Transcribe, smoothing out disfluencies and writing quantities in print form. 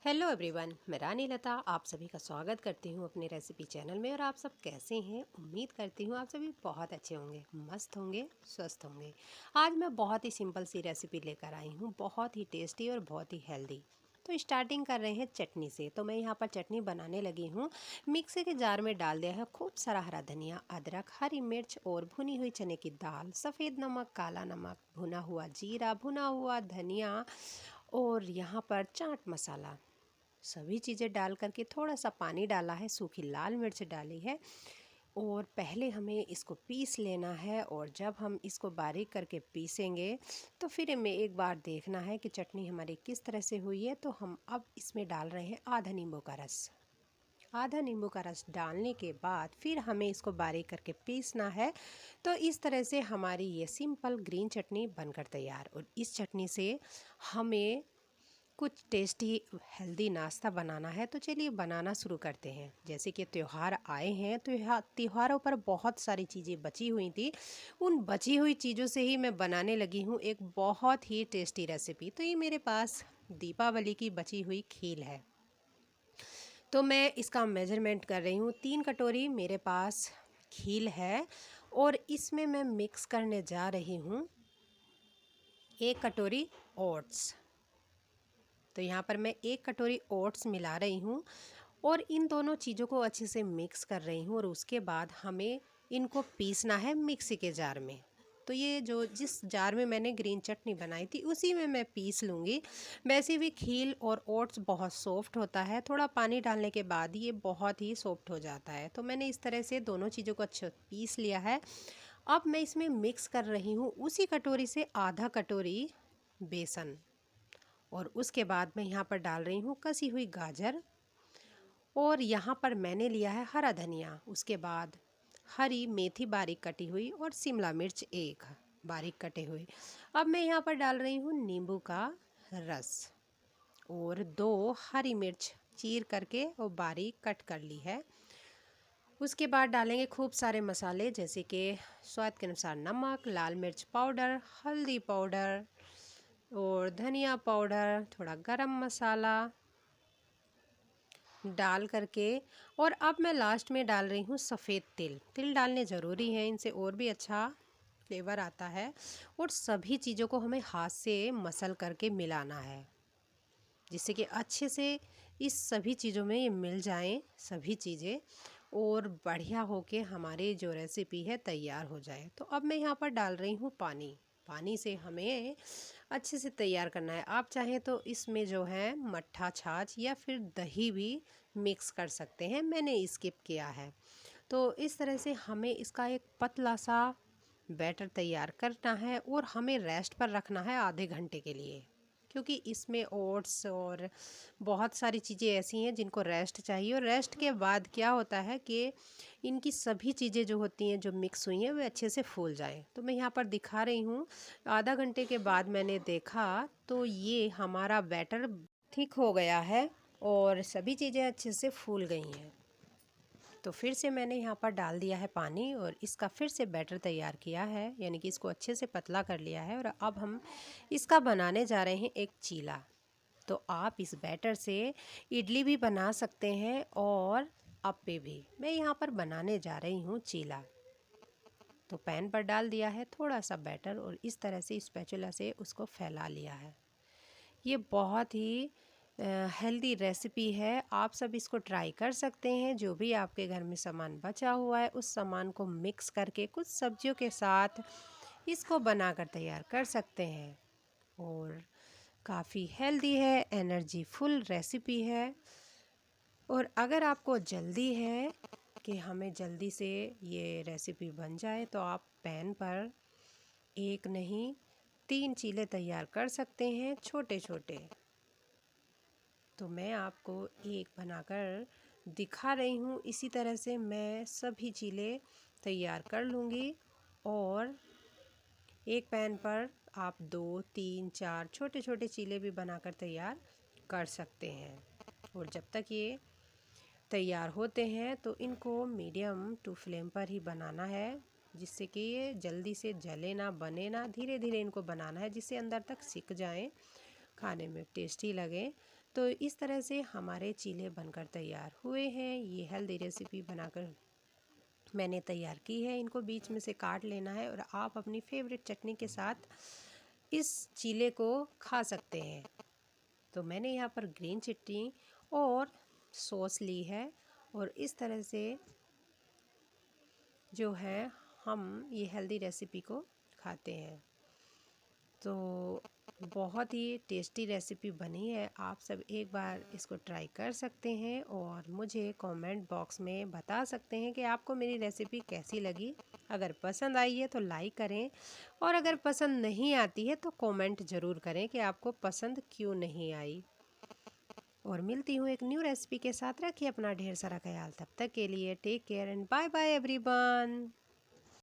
Hello everyone, मैं रानी लता आप सभी का स्वागत करती हूँ अपने रेसिपी चैनल में। और आप सब कैसे हैं? उम्मीद करती हूँ आप सभी बहुत अच्छे होंगे, मस्त होंगे, स्वस्थ होंगे। आज मैं बहुत ही सिंपल सी रेसिपी लेकर आई हूँ, बहुत ही टेस्टी और बहुत ही हेल्दी। तो स्टार्टिंग कर रहे हैं चटनी से। तो मैं यहाँ पर चटनी बनाने लगी हूँ। मिक्सी के जार में डाल दिया है खूब सारा हरा धनिया, अदरक, हरी मिर्च और भुनी हुई चने की दाल, सफ़ेद नमक, काला नमक, भुना हुआ जीरा, भुना हुआ धनिया और यहाँ पर चाट मसाला। सभी चीज़ें डाल करके थोड़ा सा पानी डाला है, सूखी लाल मिर्च डाली है और पहले हमें इसको पीस लेना है। और जब हम इसको बारीक करके पीसेंगे तो फिर हमें एक बार देखना है कि चटनी हमारी किस तरह से हुई है। तो हम अब इसमें डाल रहे हैं आधा नींबू का रस। आधा नींबू का रस डालने के बाद फिर हमें इसको बारीक करके पीसना है। तो इस तरह से हमारी ये सिंपल ग्रीन चटनी बनकर तैयार। और इस चटनी से हमें कुछ टेस्टी हेल्दी नाश्ता बनाना है। तो चलिए बनाना शुरू करते हैं। जैसे कि त्यौहार आए हैं तो त्योहारों पर बहुत सारी चीज़ें बची हुई थी। उन बची हुई चीज़ों से ही मैं बनाने लगी हूँ एक बहुत ही टेस्टी रेसिपी। तो ये मेरे पास दीपावली की बची हुई खील है। तो मैं इसका मेजरमेंट कर रही हूँ। 3 कटोरी मेरे पास खील है और इसमें मैं मिक्स करने जा रही हूँ 1 कटोरी ओट्स। तो यहाँ पर मैं 1 कटोरी ओट्स मिला रही हूँ और इन दोनों चीज़ों को अच्छे से मिक्स कर रही हूँ। और उसके बाद हमें इनको पीसना है मिक्सी के जार में। तो ये जो जिस जार में मैंने ग्रीन चटनी बनाई थी उसी में मैं पीस लूँगी। वैसे भी खील और ओट्स बहुत सॉफ्ट होता है, थोड़ा पानी डालने के बाद ये बहुत ही सॉफ्ट हो जाता है। तो मैंने इस तरह से दोनों चीज़ों को अच्छे पीस लिया है। अब मैं इसमें मिक्स कर रही हूँ उसी कटोरी से आधा कटोरी बेसन। और उसके बाद मैं यहाँ पर डाल रही हूँ कसी हुई गाजर और यहाँ पर मैंने लिया है हरा धनिया। उसके बाद हरी मेथी बारीक कटी हुई और शिमला मिर्च एक बारीक कटे हुए। अब मैं यहाँ पर डाल रही हूँ नींबू का रस और 2 हरी मिर्च चीर करके और बारीक कट कर ली है। उसके बाद डालेंगे खूब सारे मसाले जैसे कि स्वाद के अनुसार नमक, लाल मिर्च पाउडर, हल्दी पाउडर और धनिया पाउडर, थोड़ा गरम मसाला डाल करके। और अब मैं लास्ट में डाल रही हूँ सफ़ेद तिल। तिल डालने ज़रूरी है, इनसे और भी अच्छा फ्लेवर आता है। और सभी चीज़ों को हमें हाथ से मसल करके मिलाना है जिससे कि अच्छे से इस सभी चीज़ों में ये मिल जाएं सभी चीज़ें और बढ़िया होके हमारी जो रेसिपी है तैयार हो जाए। तो अब मैं यहाँ पर डाल रही हूँ पानी। पानी से हमें अच्छे से तैयार करना है। आप चाहें तो इसमें जो है मट्ठा छाछ या फिर दही भी मिक्स कर सकते हैं, मैंने स्किप किया है। तो इस तरह से हमें इसका एक पतला सा बैटर तैयार करना है और हमें रेस्ट पर रखना है आधे घंटे के लिए। क्योंकि इसमें ओट्स और बहुत सारी चीज़ें ऐसी हैं जिनको रेस्ट चाहिए। और रेस्ट के बाद क्या होता है कि इनकी सभी चीज़ें जो होती हैं जो मिक्स हुई हैं वे अच्छे से फूल जाएं। तो मैं यहाँ पर दिखा रही हूँ आधा घंटे के बाद मैंने देखा तो ये हमारा बैटर ठीक हो गया है और सभी चीज़ें अच्छे से फूल गई हैं। तो फिर से मैंने यहाँ पर डाल दिया है पानी और इसका फिर से बैटर तैयार किया है, यानी कि इसको अच्छे से पतला कर लिया है। और अब हम इसका बनाने जा रहे हैं एक चीला। तो आप इस बैटर से इडली भी बना सकते हैं और अप्पे भी। मैं यहाँ पर बनाने जा रही हूँ चीला। तो पैन पर डाल दिया है थोड़ा सा बैटर और इस तरह से स्पैचुला से उसको फैला लिया है। ये बहुत ही हेल्दी रेसिपी है, आप सब इसको ट्राई कर सकते हैं। जो भी आपके घर में सामान बचा हुआ है उस सामान को मिक्स करके कुछ सब्जियों के साथ इसको बनाकर तैयार कर सकते हैं। और काफ़ी हेल्दी है, एनर्जी फुल रेसिपी है। और अगर आपको जल्दी है कि हमें जल्दी से ये रेसिपी बन जाए तो आप पैन पर एक नहीं 3 चीले तैयार कर सकते हैं छोटे छोटे। तो मैं आपको एक बनाकर दिखा रही हूँ। इसी तरह से मैं सभी चीले तैयार कर लूँगी और एक पैन पर आप 2, 3, 4 छोटे छोटे चीले भी बनाकर तैयार कर सकते हैं। और जब तक ये तैयार होते हैं तो इनको मीडियम टू फ्लेम पर ही बनाना है जिससे कि ये जल्दी से जले ना, बने ना। धीरे धीरे इनको बनाना है जिससे अंदर तक सिक जाएं, खाने में टेस्टी लगे। तो इस तरह से हमारे चीले बनकर तैयार हुए हैं। ये हेल्दी रेसिपी बनाकर मैंने तैयार की है। इनको बीच में से काट लेना है और आप अपनी फेवरेट चटनी के साथ इस चीले को खा सकते हैं। तो मैंने यहाँ पर ग्रीन चटनी और सॉस ली है और इस तरह से जो है हम ये हेल्दी रेसिपी को खाते हैं। तो बहुत ही टेस्टी रेसिपी बनी है। आप सब एक बार इसको ट्राई कर सकते हैं और मुझे कमेंट बॉक्स में बता सकते हैं कि आपको मेरी रेसिपी कैसी लगी। अगर पसंद आई है तो लाइक करें और अगर पसंद नहीं आती है तो कमेंट ज़रूर करें कि आपको पसंद क्यों नहीं आई। और मिलती हूँ एक न्यू रेसिपी के साथ। रखिए अपना ढेर सारा ख्याल। तब तक के लिए take care and bye bye everyone.